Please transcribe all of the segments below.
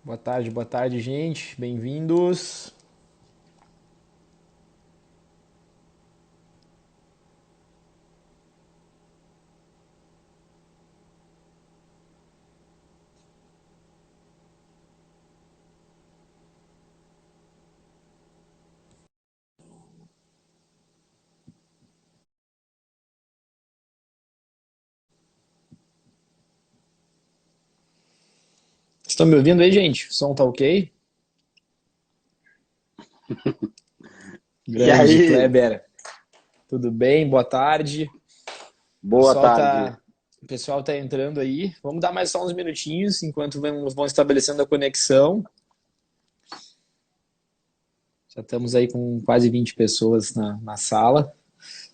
Boa tarde, gente. Bem-vindos. Estão me ouvindo aí, gente? O som tá ok? E Grande, aí, Kleber. Tudo bem? Boa tarde. O boa pessoal tarde. tá, o pessoal tá entrando aí. Vamos dar mais só uns minutinhos enquanto vão estabelecendo a conexão. Já estamos aí com quase 20 pessoas na sala.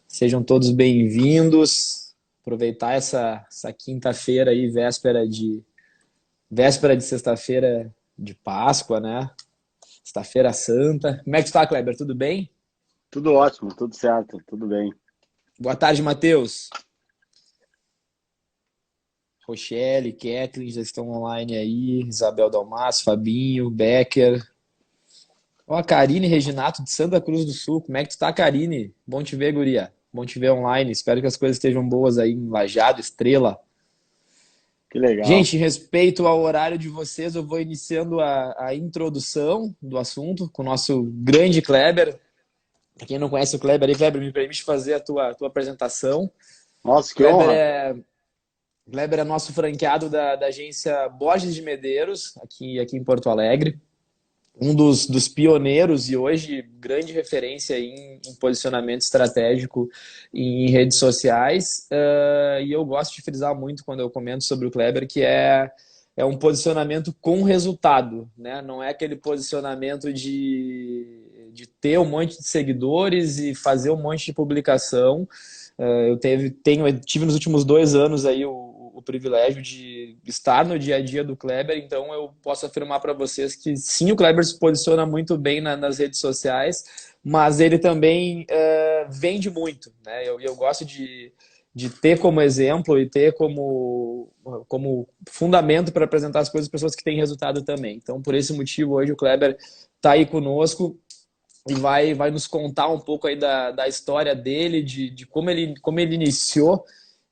Sejam todos bem-vindos. Aproveitar essa quinta-feira aí, véspera de sexta-feira de Páscoa, né? Sexta-feira Santa. Como é que tu tá, Kleber? Tudo bem? Tudo ótimo, tudo certo, tudo bem. Boa tarde, Matheus. Rochelle, Kathleen já estão online aí. Isabel Dalmas, Fabinho, Becker. Ó, a Karine Reginato de Santa Cruz do Sul. Como é que tu tá, Karine? Bom te ver, guria. Bom te ver online. Espero que as coisas estejam boas aí em Lajeado, Estrela. Que legal. Gente, em respeito ao horário de vocês, eu vou iniciando a introdução do assunto com o nosso grande Kleber. Para quem não conhece o Kleber aí, Kleber, me permite fazer a tua apresentação. Nossa, que Kleber honra. é Kleber é nosso franqueado da agência Borges de Medeiros, aqui em Porto Alegre. Um dos pioneiros e hoje grande referência em posicionamento estratégico em redes sociais. E eu gosto de frisar muito quando eu comento sobre o Kleber, que é um posicionamento com resultado, né? Não é aquele posicionamento de ter um monte de seguidores e fazer um monte de publicação. Eu tive nos últimos 2 anos aí o privilégio de estar no dia a dia do Kleber, então eu posso afirmar para vocês que sim, o Kleber se posiciona muito bem nas redes sociais, mas ele também vende muito, né? Eu gosto de ter como exemplo e ter como fundamento para apresentar as coisas para pessoas que têm resultado também. Então, por esse motivo, hoje o Kleber está aí conosco e vai nos contar um pouco aí da história dele, de como ele iniciou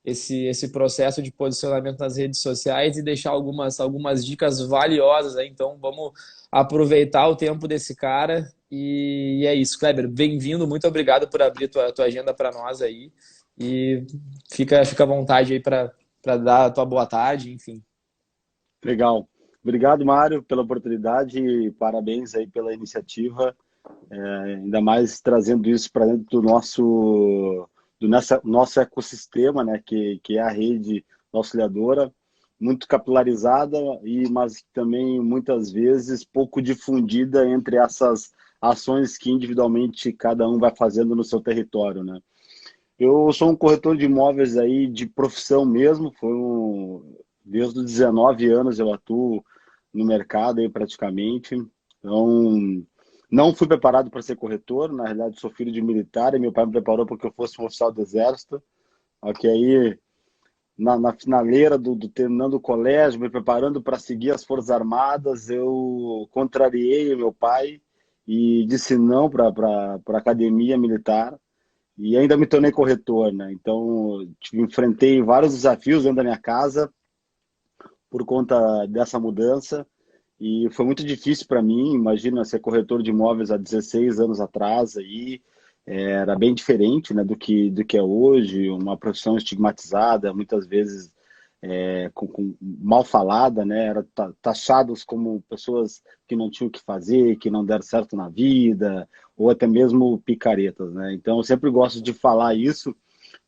esse processo de posicionamento nas redes sociais e deixar algumas dicas valiosas aí. Então, vamos aproveitar o tempo desse cara. E é isso, Kleber. Bem-vindo, muito obrigado por abrir tua agenda para nós aí. E fica à vontade aí para dar a tua boa tarde, enfim. Legal. Obrigado, Mário, pela oportunidade e parabéns aí pela iniciativa, ainda mais trazendo isso para dentro do nosso ecossistema, né, que é a rede auxiliadora, muito capilarizada mas também muitas vezes pouco difundida entre essas ações que individualmente cada um vai fazendo no seu território, né? Eu sou um corretor de imóveis aí de profissão mesmo, desde os 19 anos eu atuo no mercado aí praticamente. Então, não fui preparado para ser corretor, na realidade sou filho de militar e meu pai me preparou para que eu fosse um oficial do exército. Ok, aí na finaleira do terminando o colégio, me preparando para seguir as Forças Armadas, eu contrariei o meu pai e disse não para a academia militar e ainda me tornei corretor, né? Então, enfrentei vários desafios dentro da minha casa por conta dessa mudança e foi muito difícil para mim. Imagina ser corretor de imóveis há 16 anos atrás, aí era bem diferente, né, do que é hoje, uma profissão estigmatizada, muitas vezes mal falada, né? Era taxados como pessoas que não tinham o que fazer, que não deram certo na vida, ou até mesmo picaretas, né? Então, eu sempre gosto de falar isso,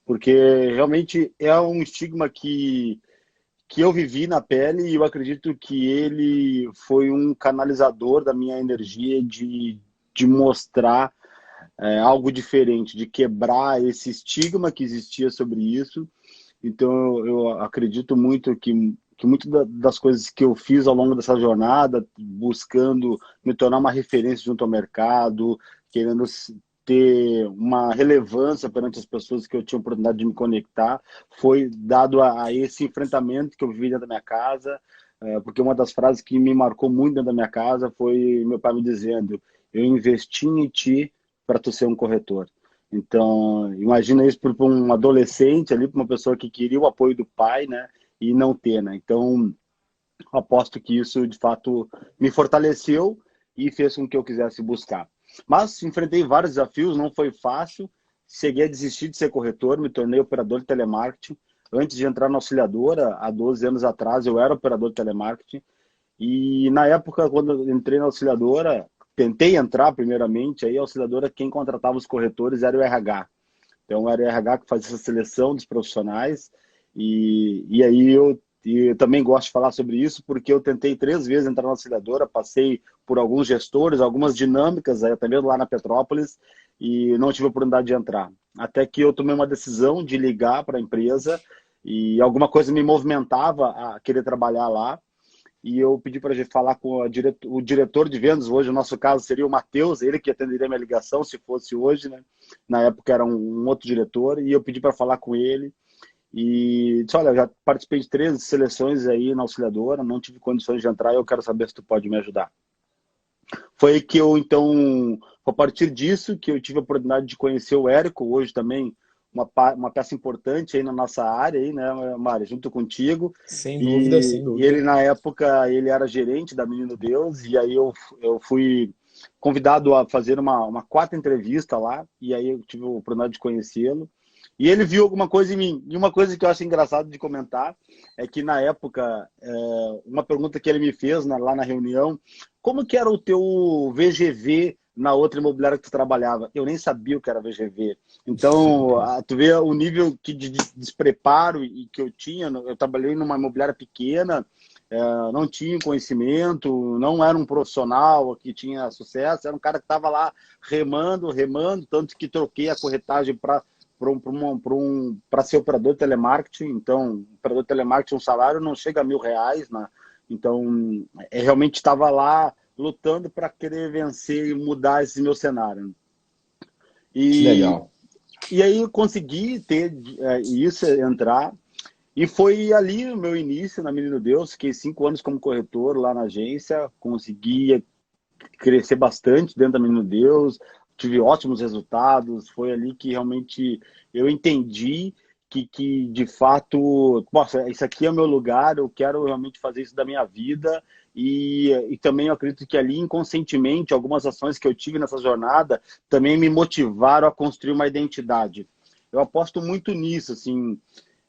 porque realmente é um estigma que eu vivi na pele e eu acredito que ele foi um canalizador da minha energia de mostrar algo diferente, de quebrar esse estigma que existia sobre isso. Então, eu acredito muito que muitas das coisas que eu fiz ao longo dessa jornada, buscando me tornar uma referência junto ao mercado, querendo ter uma relevância perante as pessoas que eu tinha a oportunidade de me conectar, foi dado a esse enfrentamento que eu vivi dentro da minha casa, porque uma das frases que me marcou muito dentro da minha casa foi meu pai me dizendo: eu investi em ti para tu ser um corretor. Então, imagina isso para um adolescente ali, para uma pessoa que queria o apoio do pai, né, e não ter, né? Então, aposto que isso, de fato, me fortaleceu e fez com que eu quisesse buscar. Mas enfrentei vários desafios, não foi fácil. Cheguei a desistir de ser corretor, me tornei operador de telemarketing. Antes de entrar na auxiliadora, há 12 anos atrás, eu era operador de telemarketing. E na época, quando eu entrei na auxiliadora, tentei entrar primeiramente, aí a auxiliadora, quem contratava os corretores era o RH. Então, era o RH que fazia essa seleção dos profissionais. E aí eu também gosto de falar sobre isso, porque eu tentei 3 vezes entrar na auxiliadora, passei por alguns gestores, algumas dinâmicas, até mesmo lá na Petrópolis, e não tive a oportunidade de entrar. Até que eu tomei uma decisão de ligar para a empresa, e alguma coisa me movimentava a querer trabalhar lá, e eu pedi para falar com o diretor de vendas. Hoje, no nosso caso, seria o Matheus, ele que atenderia a minha ligação, se fosse hoje, né? Na época era um outro diretor, e eu pedi para falar com ele, e disse: olha, já participei de 13 seleções aí na auxiliadora, não tive condições de entrar, e eu quero saber se tu pode me ajudar. Foi que eu, então, a partir disso, que eu tive a oportunidade de conhecer o Érico, hoje também uma peça importante aí na nossa área, aí, né, Mário, junto contigo. Sem dúvida, sem E ele, dúvida. na época, ele era gerente da Menino Deus, e aí eu fui convidado a fazer uma quarta entrevista lá, e aí eu tive a oportunidade de conhecê-lo. E ele viu alguma coisa em mim. E uma coisa que eu acho engraçado de comentar é que, na época, uma pergunta que ele me fez lá na reunião: como que era o teu VGV na outra imobiliária que tu trabalhava? Eu nem sabia o que era VGV. Então, tu vê o nível de despreparo e que eu tinha. Eu trabalhei numa imobiliária pequena, não tinha conhecimento, não era um profissional que tinha sucesso, era um cara que estava lá remando, tanto que troquei a corretagem para ser operador de telemarketing. Então, operador de telemarketing, um salário não chega a R$ 1.000, né? Então, realmente estava lá lutando para querer vencer e mudar esse meu cenário. Que E, legal. e aí eu consegui ter isso, entrar. E foi ali o meu início na Menino Deus. Fiquei 5 anos como corretor lá na agência, consegui crescer bastante dentro da Menino Deus, tive ótimos resultados. Foi ali que realmente eu entendi que de fato, nossa, isso aqui é o meu lugar, eu quero realmente fazer isso da minha vida. E também eu acredito que ali, inconscientemente, algumas ações que eu tive nessa jornada também me motivaram a construir uma identidade. Eu aposto muito nisso, assim.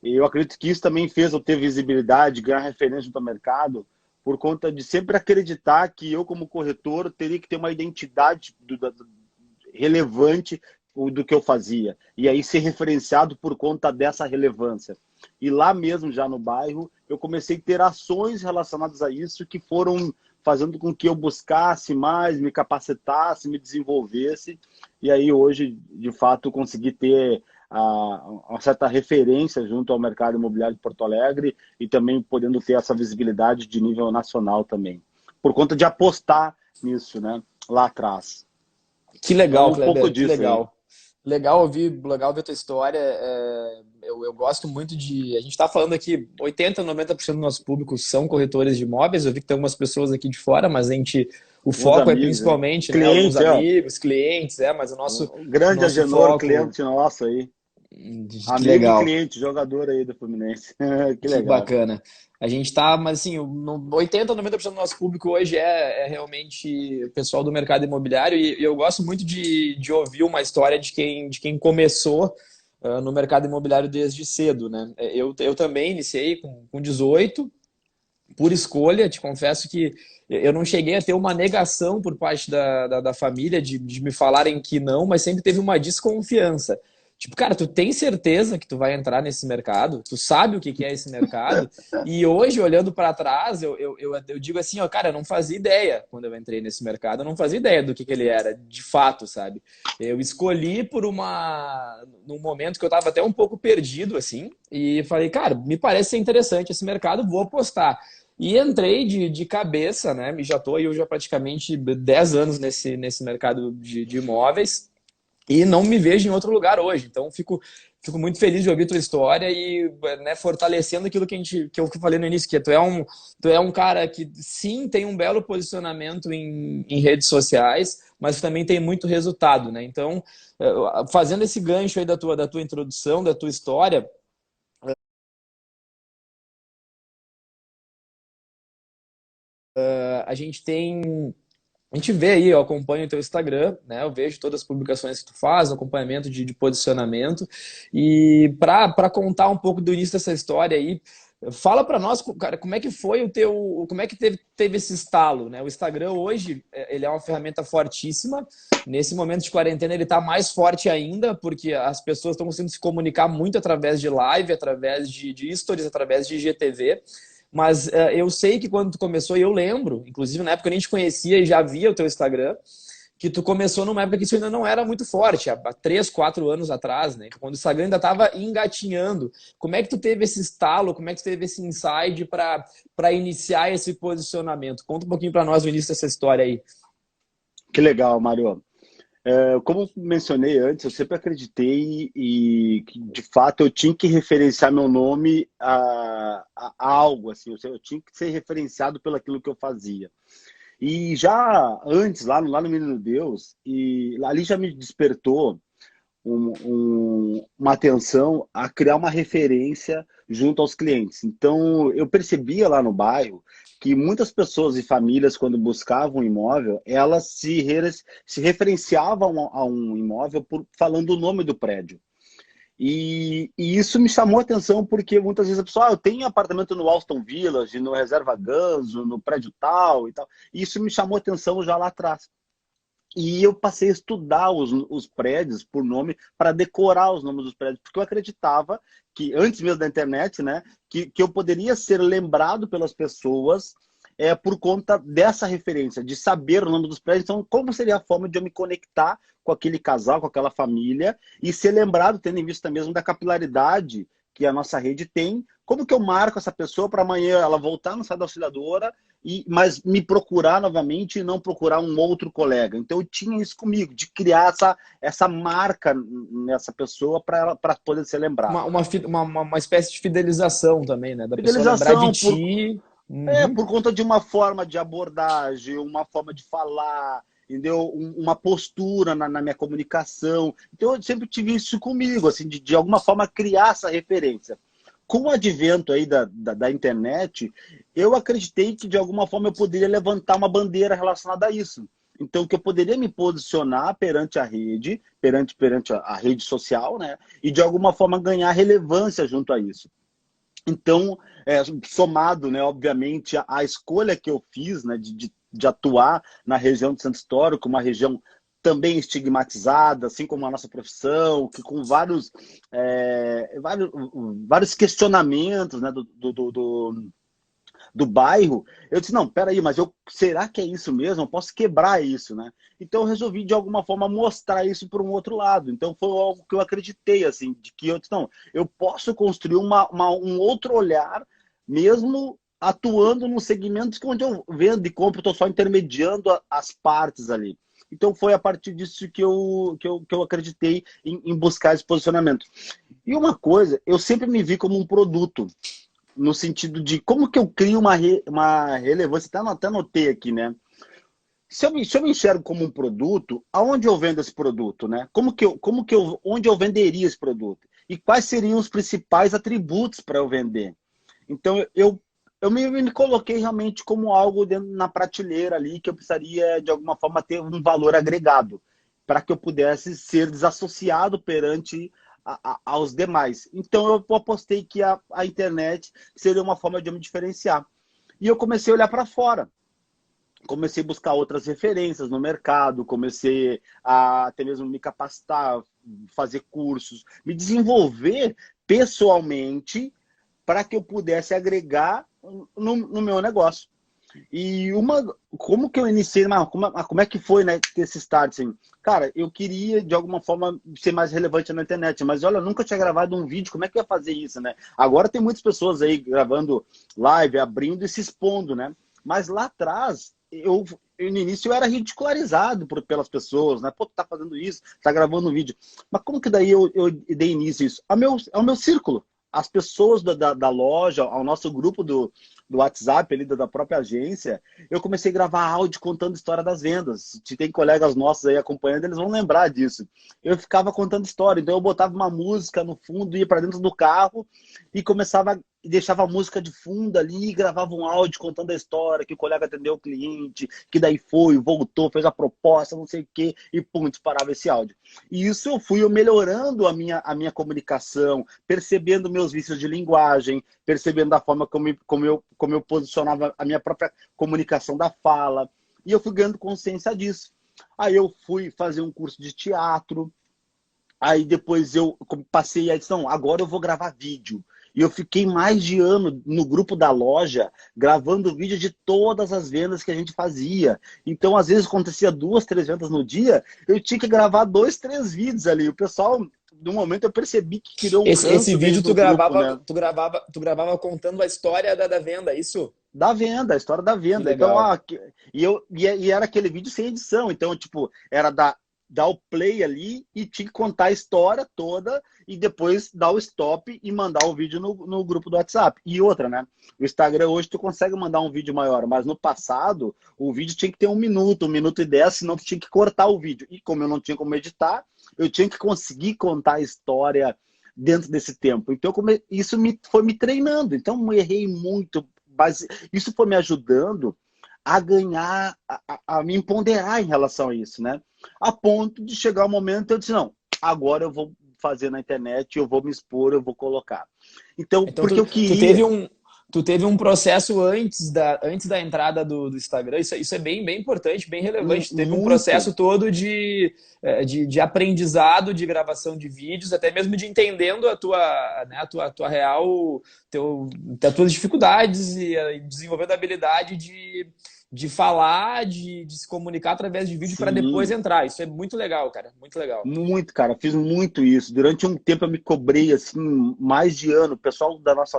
Eu acredito que isso também fez eu ter visibilidade, ganhar referência no mercado, por conta de sempre acreditar que eu, como corretor, teria que ter uma identidade relevante do que eu fazia. E aí ser referenciado por conta dessa relevância. E lá mesmo, já no bairro, eu comecei a ter ações relacionadas a isso que foram fazendo com que eu buscasse mais, me capacitasse, me desenvolvesse. E aí hoje, de fato, consegui ter uma certa referência junto ao mercado imobiliário de Porto Alegre e também podendo ter essa visibilidade de nível nacional também, por conta de apostar nisso, né, lá atrás. Que Então, legal, um pouco Kleber, que disso aí. legal. Legal ouvir a tua história. Eu gosto muito de. A gente está falando aqui, 80, 90% do nosso público são corretores de imóveis. Eu vi que tem algumas pessoas aqui de fora, mas o Uns foco é amigos, né? principalmente, né, alguns Cliente, ó. amigos, clientes, mas O o grande nosso Agenor, foco. cliente nosso aí. Que Amigo e legal. cliente, jogador aí do Fluminense. Que Que legal. bacana. A gente tá, mas assim, 80, 90% do nosso público hoje é realmente o pessoal do mercado imobiliário e eu gosto muito de ouvir uma história de quem começou no mercado imobiliário desde cedo, né? Eu também iniciei com 18, por escolha. Te confesso que eu não cheguei a ter uma negação por parte da família de me falarem que não, mas sempre teve uma desconfiança. Tipo, cara, tu tem certeza que tu vai entrar nesse mercado? Tu sabe o que que é esse mercado? E hoje, olhando para trás, eu digo assim, ó, cara, eu não fazia ideia quando eu entrei nesse mercado, eu não fazia ideia do que ele era, de fato, sabe? Eu escolhi num momento que eu estava até um pouco perdido, assim, e falei, cara, me parece ser interessante esse mercado, vou apostar. E entrei de cabeça, né? Já estou aí já praticamente 10 anos nesse mercado de imóveis e não me vejo em outro lugar hoje. Então, fico muito feliz de ouvir tua história e, né, fortalecendo aquilo que eu falei no início, que tu é um cara que sim tem um belo posicionamento em redes sociais, mas também tem muito resultado, né? Então, fazendo esse gancho aí da tua introdução, da tua história, a gente tem. A gente vê aí, eu acompanho o teu Instagram, né? Eu vejo todas as publicações que tu faz, acompanhamento de posicionamento. E para contar um pouco do início dessa história aí, fala para nós, cara, como é que foi o teu, como é que teve esse estalo, né? O Instagram hoje, ele é uma ferramenta fortíssima. Nesse momento de quarentena, ele está mais forte ainda, porque as pessoas estão conseguindo se comunicar muito através de live, através de stories, através de IGTV. Mas eu sei que quando tu começou, e eu lembro, inclusive na época eu nem te conhecia e já via o teu Instagram, que tu começou numa época que isso ainda não era muito forte, há 3, 4 anos atrás, né? Quando o Instagram ainda estava engatinhando. Como é que tu teve esse estalo, como é que tu teve esse insight para iniciar esse posicionamento? Conta um pouquinho para nós o início dessa história aí. Que legal, Mário. Como mencionei antes, eu sempre acreditei e que, de fato, eu tinha que referenciar meu nome a algo, assim, eu tinha que ser referenciado pelo aquilo que eu fazia. E já antes, lá no Menino Deus, e ali já me despertou uma atenção a criar uma referência junto aos clientes. Então, eu percebia lá no bairro que muitas pessoas e famílias, quando buscavam um imóvel, elas se referenciavam a um imóvel falando o nome do prédio. E isso me chamou a atenção porque muitas vezes a pessoa, eu tenho apartamento no Alston Village, no Reserva Ganzo, no prédio tal e tal. E isso me chamou a atenção já lá atrás. E eu passei a estudar os prédios por nome para decorar os nomes dos prédios, porque eu acreditava que, antes mesmo da internet, né, que eu poderia ser lembrado pelas pessoas por conta dessa referência, de saber o nome dos prédios. Então, como seria a forma de eu me conectar com aquele casal, com aquela família, e ser lembrado, tendo em vista mesmo da capilaridade que a nossa rede tem, como que eu marco essa pessoa para amanhã ela voltar no site da Auxiliadora, mas me procurar novamente e não procurar um outro colega. Então eu tinha isso comigo, de criar essa marca nessa pessoa para poder ser lembrado. Uma espécie de fidelização também, né? Da pessoa lembrar de Fidelização ti. Uhum. por conta de uma forma de abordagem, uma forma de falar, entendeu? Uma postura na minha comunicação. Então eu sempre tive isso comigo, assim, de alguma forma criar essa referência. Com o advento aí da internet, eu acreditei que de alguma forma eu poderia levantar uma bandeira relacionada a isso. Então, que eu poderia me posicionar perante a rede, perante a rede social, né? E de alguma forma ganhar relevância junto a isso. Então, somado, né, obviamente, à escolha que eu fiz, né, de atuar na região de Centro Histórico, uma região também estigmatizada, assim como a nossa profissão, que com vários questionamentos, né, do bairro, eu disse, não, peraí, mas será que é isso mesmo? Eu posso quebrar isso, né? Então eu resolvi, de alguma forma, mostrar isso para um outro lado. Então foi algo que eu acreditei, assim, de que eu disse, não, eu posso construir um outro olhar, mesmo atuando num segmento onde eu vendo e compro, estou só intermediando as partes ali. Então foi a partir disso que eu acreditei em buscar esse posicionamento. E uma coisa, eu sempre me vi como um produto, no sentido de como que eu crio uma relevância, até anotei aqui, né? Se eu me enxergo como um produto, aonde eu vendo esse produto, né? Onde eu venderia esse produto? E quais seriam os principais atributos para eu vender? Então, eu me coloquei realmente como algo na prateleira ali, que eu precisaria, de alguma forma, ter um valor agregado, para que eu pudesse ser desassociado perante aos demais. Então, eu apostei que a internet seria uma forma de eu me diferenciar. E eu comecei a olhar para fora. Comecei a buscar outras referências no mercado, comecei a até mesmo me capacitar, fazer cursos, me desenvolver pessoalmente para que eu pudesse agregar no meu negócio. E como que eu iniciei, como é que foi, né, esse start, assim? Cara, eu queria, de alguma forma, ser mais relevante na internet, mas olha, eu nunca tinha gravado um vídeo, como é que eu ia fazer isso, né? Agora tem muitas pessoas aí gravando live, abrindo e se expondo, né? Mas lá atrás, no início eu era ridicularizado pelas pessoas, né? Pô, tu tá fazendo isso, tá gravando um vídeo. Mas como que daí eu dei início a isso? Ao meu círculo. As pessoas da loja, ao nosso grupo do WhatsApp ali, da própria agência, eu comecei a gravar áudio contando a história das vendas. Se tem colegas nossos aí acompanhando, eles vão lembrar disso. Eu ficava contando história, então eu botava uma música no fundo, ia para dentro do carro e começava e deixava a música de fundo ali, e gravava um áudio contando a história, que o colega atendeu o cliente, que daí foi, voltou, fez a proposta, não sei o quê, e pum, disparava esse áudio. E isso eu melhorando a minha comunicação, percebendo meus vícios de linguagem, percebendo a forma como eu posicionava a minha própria comunicação da fala, e eu fui ganhando consciência disso. Aí eu fui fazer um curso de teatro, aí depois eu passei a edição, agora eu vou gravar vídeo. E eu fiquei mais de ano no grupo da loja, gravando vídeo de todas as vendas que a gente fazia. Então, às vezes, acontecia 2, 3 vendas no dia, eu tinha que gravar 2, 3 vídeos ali. O pessoal, no momento, eu percebi que criou um Esse ranço vídeo dentro do grupo, né? tu gravava contando a história da venda, é isso? Da venda, a história da Que venda. Então, legal. e era aquele vídeo sem edição. Então, tipo, era dar o play ali e tinha que contar a história toda e depois dar o stop e mandar o vídeo no grupo do WhatsApp. E outra, né? O Instagram hoje tu consegue mandar um vídeo maior, mas no passado o vídeo tinha que ter 1 minuto e 10, senão tu tinha que cortar o vídeo. E como eu não tinha como editar, eu tinha que conseguir contar a história dentro desse tempo. Então, isso foi me treinando. Então, eu errei muito. Isso foi me ajudando a ganhar, a me empoderar em relação a isso, né? A ponto de chegar o momento eu disse, não, agora eu vou fazer na internet, eu vou me expor, eu vou colocar. Então, Então, porque eu teve queria... tu teve um processo antes da entrada do Instagram, isso é bem importante, bem relevante. Tu teve um Muito. processo todo de aprendizado, de gravação de vídeos, até mesmo de entendendo né, a tua real, as tuas dificuldades e desenvolvendo a habilidade de falar, de se comunicar através de vídeo para depois Sim. entrar. Isso é muito legal, cara, muito legal. Muito, cara, fiz muito isso. Durante um tempo eu me cobrei, assim, mais de ano. O pessoal da nossa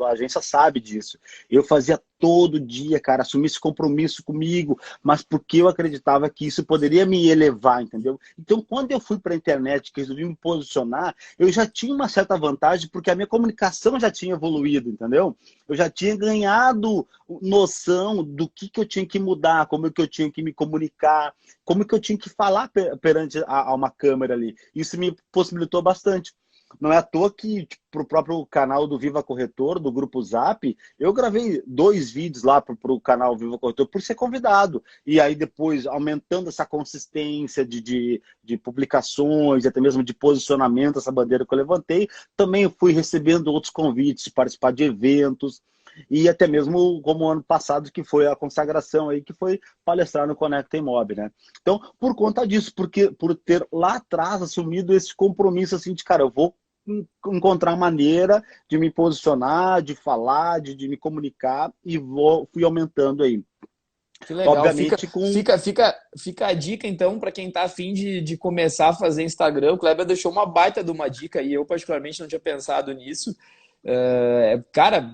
agência sabe disso. Eu fazia todo dia, cara, assumir esse compromisso comigo, mas porque eu acreditava que isso poderia me elevar, entendeu? Então, quando eu fui para a internet, que resolvi me posicionar, eu já tinha uma certa vantagem, porque a minha comunicação já tinha evoluído, entendeu? Eu já tinha ganhado noção do que eu tinha que mudar, como que eu tinha que me comunicar, como que eu tinha que falar perante a uma câmera ali. Isso me possibilitou bastante. Não é à toa que, tipo, pro próprio canal do Viva Corretor, do Grupo Zap, eu gravei 2 vídeos lá pro canal Viva Corretor por ser convidado. E aí depois, aumentando essa consistência de publicações, até mesmo de posicionamento, essa bandeira que eu levantei, também fui recebendo outros convites de participar de eventos. E até mesmo como o ano passado, que foi a consagração aí, que foi palestrar no Conecta Imob, né? Então, por conta disso, por ter lá atrás assumido esse compromisso assim de, cara, eu vou encontrar maneira de me posicionar, de falar, de me comunicar e fui aumentando aí. Que legal. Obviamente com... Fica a dica, então, para quem está afim de começar a fazer Instagram. O Kleber deixou uma baita de uma dica e eu, particularmente, não tinha pensado nisso. Cara,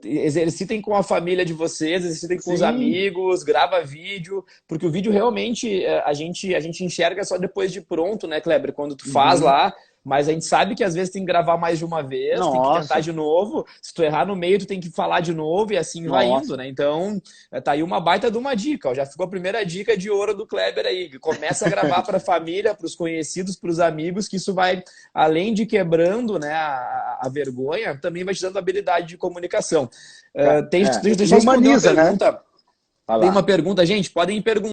exercitem com a família de vocês, exercitem com os Sim, amigos, grava vídeo, porque o vídeo realmente a gente enxerga só depois de pronto, né, Kleber? Quando tu faz uhum. lá, mas a gente sabe que às vezes tem que gravar mais de uma vez, tem que tentar Nossa, de novo. Se tu errar no meio, tu tem que falar de novo e assim vai indo, nossa. né? Então, tá aí uma baita de uma dica, ó. Já ficou a primeira dica de ouro do Kleber aí. Começa a gravar para a família, para os conhecidos, para os amigos, que isso vai, além de quebrando, né, a vergonha, também vai te dando habilidade de comunicação. É. Deixa E eu responder uma humaniza, né? pergunta. Vai Tem uma lá. pergunta, gente, podem perguntar.